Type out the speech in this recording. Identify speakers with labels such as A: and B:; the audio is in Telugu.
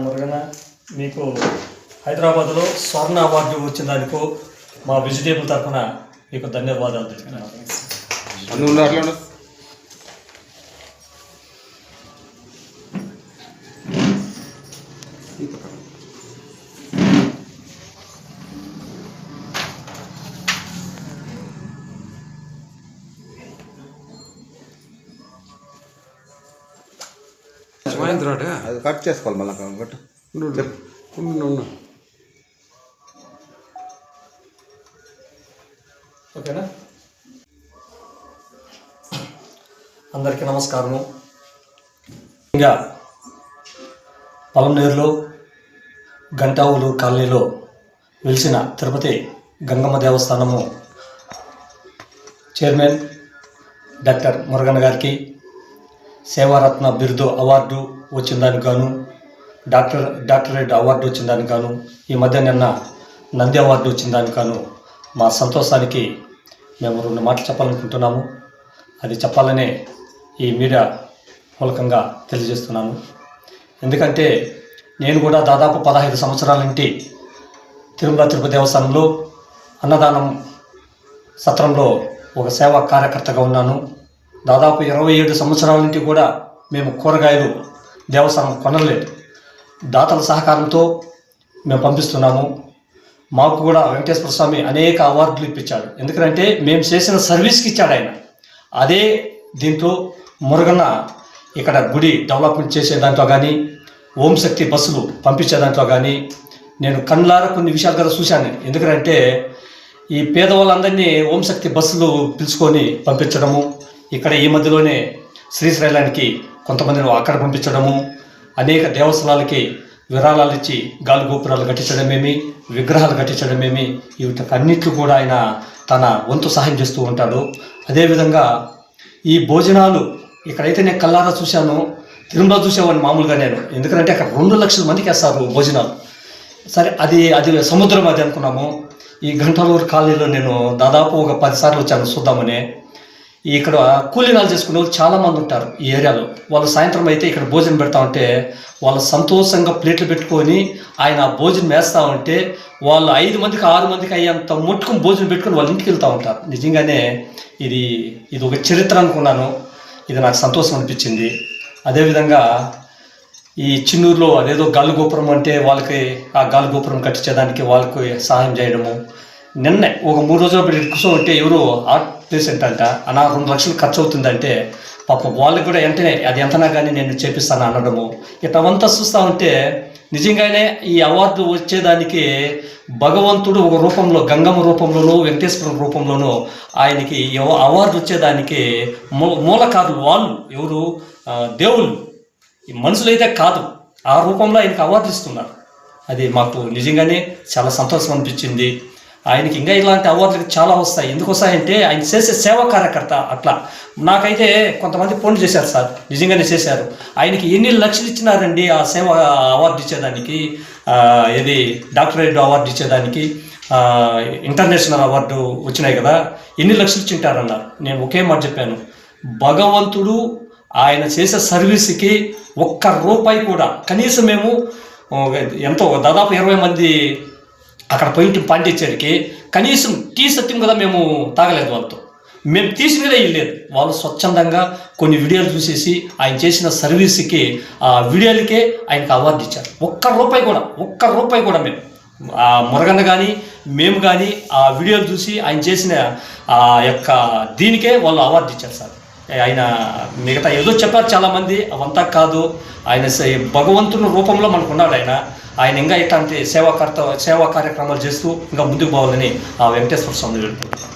A: మురుగన్న మీకు హైదరాబాద్లో స్వర్ణ అవార్డు వచ్చిన దానికో మా వెజిటేబుల్ తరఫున మీకు ధన్యవాదాలు తెలుపుతున్నాను.
B: అది కట్ చేసుకోవాలి మళ్ళీ కట్టు
A: ఓకేనా. అందరికీ నమస్కారము. ఇంకా పలంనేరులో గంటావులు కాలనీలో వెలిసిన తిరుపతి గంగమ్మ దేవస్థానము చైర్మన్ డాక్టర్ మురుగన్న గారికి సేవారత్న బిరుదు అవార్డు వచ్చిన దానికి గాను డాక్టరేట్ అవార్డు వచ్చిన దానికి గాను ఈ మధ్య నిన్న నంది అవార్డు వచ్చిన దానికి గాను మా సంతోషానికి మేము 2 మాటలు చెప్పాలనుకుంటున్నాము. అది చెప్పాలనే ఈ మీడియా మూలకంగా తెలియజేస్తున్నాను. ఎందుకంటే నేను కూడా దాదాపు 15 సంవత్సరాల నుండి తిరుపతి దేవస్థానంలో అన్నదానం సత్రంలో ఒక సేవా కార్యకర్తగా ఉన్నాను. దాదాపు 27 సంవత్సరాల నుండి కూడా మేము కూరగాయలు దేవస్థానం కొనలేదు. దాతల సహకారంతో మేము పంపిస్తున్నాము. మాకు కూడా వెంకటేశ్వర స్వామి అనేక అవార్డులు ఇప్పించాడు. ఎందుకంటే మేము చేసిన సర్వీస్కి ఇచ్చాడు ఆయన. అదే దీంట్లో మురుగన్న ఇక్కడ గుడి డెవలప్మెంట్ చేసే దాంట్లో కానీ ఓం శక్తి బస్సులు పంపించే దాంట్లో కానీ నేను కళ్ళారా కొన్ని విషయాలు కదా చూశాను. ఎందుకంటే ఈ పేదవాళ్ళందరినీ ఓం శక్తి బస్సులు పిలుచుకొని పంపించడము, ఇక్కడ ఈ మధ్యలోనే శ్రీశైలానికి కొంతమందిని అక్కడ పంపించడము, అనేక దేవస్థానాలకి విరాళాలు ఇచ్చి గాలి గోపురాలు కట్టించడమేమి, విగ్రహాలు కట్టించడమేమి, వీటికన్నిట్లు కూడా ఆయన తన వంతు సహాయం చేస్తూ ఉంటాడు. అదేవిధంగా ఈ భోజనాలు ఇక్కడైతే నేను కళ్ళారా చూశాను. తిరుమల చూసేవాడిని మామూలుగా నేను. ఎందుకంటే అక్కడ 2 లక్షల మందికి వేస్తారు భోజనాలు. సరే అది సముద్రం అది అనుకున్నాము. ఈ గంటలూరు కాలనీలో నేను దాదాపు ఒక 10 సార్లు వచ్చాను చూద్దామని. ఇక్కడ కూలీనాలు చేసుకునే వాళ్ళు చాలామంది ఉంటారు ఈ ఏరియాలో. వాళ్ళు సాయంత్రం అయితే ఇక్కడ భోజనం పెడతా ఉంటే వాళ్ళు సంతోషంగా ప్లేట్లు పెట్టుకొని ఆయన భోజనం వేస్తూ ఉంటే వాళ్ళు 5 మందికి 6 మందికి అయ్యేంత ముట్టుకుని భోజనం పెట్టుకొని వాళ్ళ ఇంటికి వెళ్తూ ఉంటారు. నిజంగానే ఇది ఒక చరిత్ర అనుకున్నాను. ఇది నాకు సంతోషం అనిపించింది. అదేవిధంగా ఈ చిన్నూరులో అదేదో గాలి గోపురం అంటే వాళ్ళకి ఆ గాలి గోపురం కట్టించేదానికి వాళ్ళకి సహాయం చేయడము. నిన్నే ఒక 3 రోజులు పెట్టి కూర్చోంటే ఎవరు హార్ట్ పేషెంట్ అంట అన్న 2 లక్షలు ఖర్చు అవుతుందంటే పాపం వాళ్ళకి కూడా వెంటనే అది ఎంతనా కానీ నేను చేపిస్తాను అనడము. ఇట్లంతా చూస్తూ ఉంటే నిజంగానే ఈ అవార్డు వచ్చేదానికి భగవంతుడు ఒక రూపంలో గంగమ్మ రూపంలోనూ వెంకటేశ్వర రూపంలోనూ ఆయనకి అవార్డు వచ్చేదానికి మూలకారులు వాళ్ళు ఎవరు, దేవుళ్ళు, ఈ మనుషులైతే కాదు. ఆ రూపంలో ఆయనకి అవార్డు ఇస్తున్నారు. అది మాకు నిజంగానే చాలా సంతోషం అనిపించింది. ఆయనకి ఇంకా ఇలాంటి అవార్డులు చాలా వస్తాయి. ఎందుకు వస్తాయంటే ఆయన చేసే సేవా కార్యకర్త. అట్లా నాకైతే కొంతమంది ఫోన్ చేశారు, సార్ నిజంగానే చేశారు. ఆయనకి ఎన్ని లక్షలు ఇచ్చినారండి ఆ సేవ అవార్డు ఇచ్చేదానికి, ఇది డాక్టరేట్ అవార్డు ఇచ్చేదానికి, ఇంటర్నేషనల్ అవార్డు వచ్చినాయి కదా, ఎన్ని లక్షలు ఇచ్చింటారన్నారు. నేను ఒకే మాట చెప్పాను, భగవంతుడు ఆయన చేసే సర్వీస్కి 1 రూపాయి కూడా కనీసం మేము ఎంతో దాదాపు 20 మంది అక్కడ పోయింటి పాండిచ్చేరికి కనీసం టీ సత్యం కదా మేము తాగలేదు. వాళ్ళతో మేము తీసినదే ఇల్లేదు. వాళ్ళు స్వచ్ఛందంగా కొన్ని వీడియోలు చూసేసి ఆయన చేసిన సర్వీస్కి ఆ వీడియోలకే ఆయనకు అవార్డు ఇచ్చారు. 1 రూపాయి కూడా మేము ఆ మురగన్న కానీ మేము కానీ ఆ వీడియోలు చూసి ఆయన చేసిన ఆ యొక్క దీనికే వాళ్ళు అవార్డు ఇచ్చారు సార్. ఆయన మిగతా ఏదో చెప్పారు చాలామంది, అవంతా కాదు. ఆయన భగవంతుని రూపంలో మనకున్నాడు ఆయన ఇంకా ఇట్లాంటి సేవా కార్యక్రమాలు చేస్తూ ఇంకా ముందుకు పోవాలని ఆ వెంకటేశ్వర స్వామిని వేడుకుంటున్నాను.